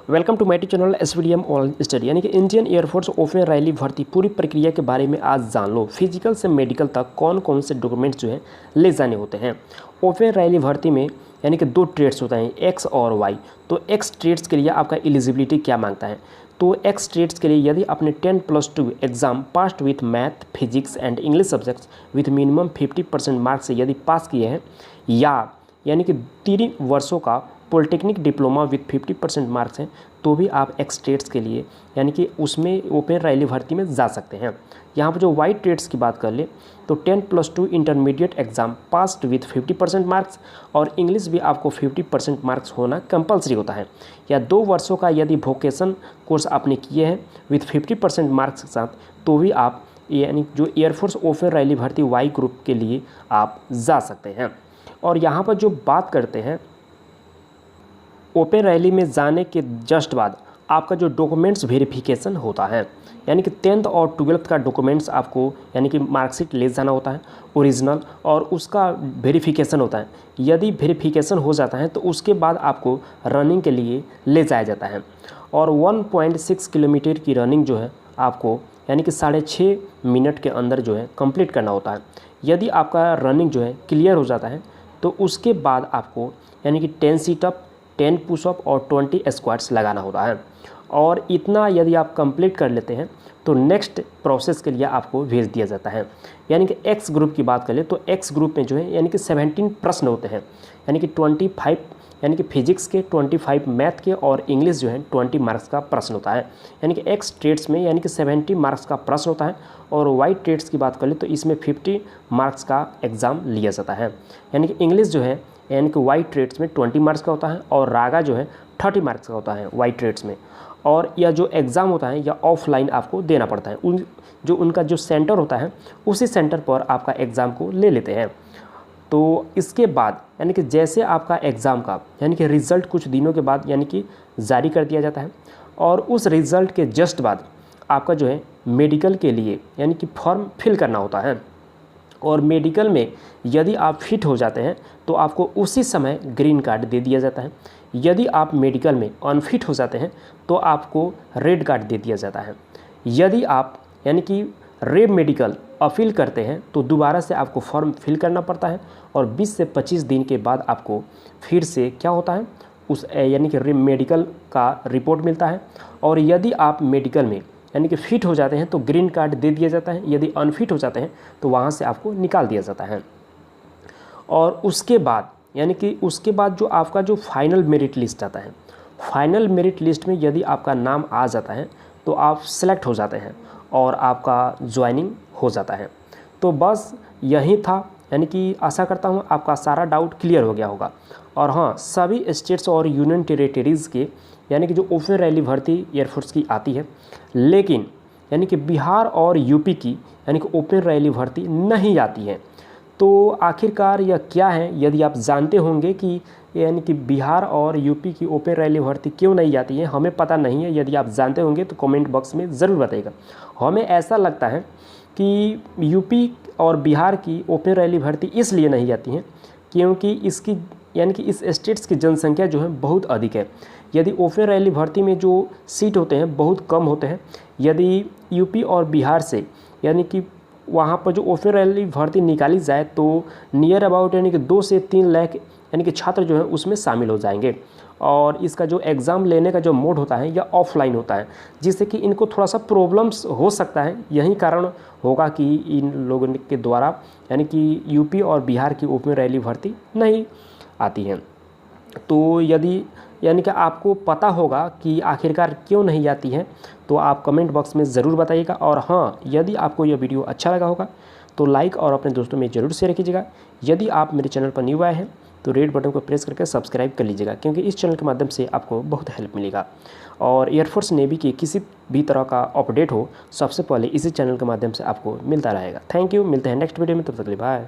Welcome to my channel SVDM online study. यानी कि Indian air force open rally भर्ती पूरी प्रक्रिया के बारे में आज जान लो। फिजिकल से मेडिकल तक कौन कौन से डॉक्यूमेंट्स जो है ले जाने होते हैं। ओपन रैली भर्ती में यानी कि दो ट्रेड्स होते हैं, एक्स और वाई। तो एक्स ट्रेड्स के लिए आपका एलिजिबिलिटी क्या मांगता है? तो एक्स ट्रेड्स के लिए यदि आपने 10+2 exam passed with math, physics and English subjects with minimum 50% marks से यदि पास किए हैं, या यानी कि 3 वर्षों का पॉलिटेक्निक डिप्लोमा विथ 50% मार्क्स हैं, तो भी आप एक्स ट्रेड्स के लिए यानी कि उसमें ओपन रैली भर्ती में जा सकते हैं। यहाँ पर जो वाई ट्रेड्स की बात कर ले तो 10+2 intermediate exam passed with 50% marks और इंग्लिश भी आपको 50% मार्क्स होना कंपलसरी होता है, या 2 वर्षों का यदि वोकेशन कोर्स आपने किए हैं विथ 50% मार्क्स के साथ, तो भी आप यानी जो एयरफोर्स ओपन रैली भर्ती वाई ग्रुप के लिए आप जा सकते हैं। और यहाँ पर जो बात करते हैं ओपन रैली में जाने के जस्ट बाद आपका जो डॉक्यूमेंट्स वेरिफिकेशन होता है, यानी कि 10th और 12th का डॉक्यूमेंट्स आपको यानी कि मार्कशीट ले जाना होता है ओरिजिनल, और उसका वेरिफिकेशन होता है। यदि वेरिफिकेशन हो जाता है तो उसके बाद आपको रनिंग के लिए ले जाया जाता है, और 1.6 किलोमीटर की रनिंग जो है आपको यानी कि 6.5 मिनट के अंदर जो है कंप्लीट करना होता है। यदि आपका रनिंग जो है क्लियर हो जाता है तो उसके बाद आपको यानी कि 10 सीटअप, 10 पुशअप और 20 स्क्वाट्स लगाना होता है। और इतना यदि आप कंप्लीट कर लेते हैं तो नेक्स्ट प्रोसेस के लिए आपको भेज दिया जाता है। यानी कि एक्स ग्रुप की बात करें तो एक्स ग्रुप में जो है यानी कि 17 प्रश्न होते हैं, यानी कि 25 यानी कि फिजिक्स के, 25 मैथ के और इंग्लिश जो है 20 मार्क्स का प्रश्न होता है। यानी कि एक्स ट्रेड्स में यानी कि 70 मार्क्स का प्रश्न होता है, और वाई ट्रेड्स की बात करें तो इसमें 50 मार्क्स का एग्ज़ाम लिया जाता है। यानी कि इंग्लिश जो है यानी कि वाई ट्रेड्स में 20 मार्क्स का होता है, और रागा जो है 30 मार्क्स का होता है वाई ट्रेड्स में। और यह जो एग्ज़ाम होता है यह ऑफलाइन आपको देना पड़ता है। उनका जो सेंटर होता है उसी सेंटर पर आपका एग्ज़ाम को ले लेते हैं। तो इसके बाद यानी कि जैसे आपका एग्ज़ाम का यानी कि रिज़ल्ट कुछ दिनों के बाद यानी कि जारी कर दिया जाता है, और उस रिज़ल्ट के जस्ट बाद आपका जो है मेडिकल के लिए यानी कि फॉर्म फिल करना होता है। और मेडिकल में यदि आप फिट हो जाते हैं तो आपको उसी समय ग्रीन कार्ड दे दिया जाता है। यदि आप मेडिकल में अनफिट हो जाते हैं तो आपको रेड कार्ड दे दिया जाता है। यदि आप यानी कि रेड मेडिकल अपील करते हैं तो दोबारा से आपको फॉर्म फिल करना पड़ता है, और 20 से 25 दिन के बाद आपको फिर से क्या होता है उस यानी कि मेडिकल का रिपोर्ट मिलता है। और यदि आप मेडिकल में यानी कि फ़िट हो जाते हैं तो ग्रीन कार्ड दे दिया जाता है, यदि अनफिट हो जाते हैं तो वहाँ से आपको निकाल दिया जाता है। और उसके बाद यानी कि उसके बाद जो आपका जो फाइनल मेरिट लिस्ट आता है, फाइनल मेरिट लिस्ट में यदि आपका नाम आ जाता है तो आप सेलेक्ट हो जाते हैं और आपका ज्वाइनिंग हो जाता है। तो बस यही था, यानी कि आशा करता हूँ आपका सारा डाउट क्लियर हो गया होगा। और हाँ, सभी स्टेट्स और यूनियन टेरिटरीज़ के यानी कि जो ओपन रैली भर्ती एयरफोर्स की आती है, लेकिन यानी कि बिहार और यूपी की यानी कि ओपन रैली भर्ती नहीं आती है। तो आखिरकार यह क्या है? यदि आप जानते होंगे कि यानी कि बिहार और यूपी की ओपन रैली भर्ती क्यों नहीं आती है, हमें पता नहीं है। यदि आप जानते होंगे तो कमेंट बॉक्स में ज़रूर बताइएगा। हमें ऐसा लगता है कि यूपी और बिहार की ओपन रैली भर्ती इसलिए नहीं आती है क्योंकि इसकी यानी कि इस स्टेट्स की जनसंख्या जो है बहुत अधिक है। यदि ओपन रैली भर्ती में जो सीट होते हैं बहुत कम होते हैं, यदि यूपी और बिहार से यानी कि वहाँ पर जो ओपन रैली भर्ती निकाली जाए तो नियर अबाउट यानी कि 2 से 3 लाख यानी कि छात्र जो है उसमें शामिल हो जाएंगे। और इसका जो एग्ज़ाम लेने का जो मोड होता है यह ऑफलाइन होता है, जिससे कि इनको थोड़ा सा प्रॉब्लम्स हो सकता है। यही कारण होगा कि इन लोगों के द्वारा यानी कि यूपी और बिहार की ओपन रैली भर्ती नहीं आती है। तो यदि यानी कि आपको पता होगा कि आखिरकार क्यों नहीं आती है तो आप कमेंट बॉक्स में ज़रूर बताइएगा। और हाँ, यदि आपको यह वीडियो अच्छा लगा होगा तो लाइक और अपने दोस्तों में ज़रूर शेयर कीजिएगा। यदि आप मेरे चैनल पर न्यू आए हैं तो रेड बटन को प्रेस करके सब्सक्राइब कर लीजिएगा, क्योंकि इस चैनल के माध्यम से आपको बहुत हेल्प मिलेगा। और एयरफोर्स नेवी की किसी भी तरह का अपडेट हो सबसे पहले इसी चैनल के माध्यम से आपको मिलता रहेगा। थैंक यू, मिलते हैं नेक्स्ट वीडियो में, तब तक के लिए बाय।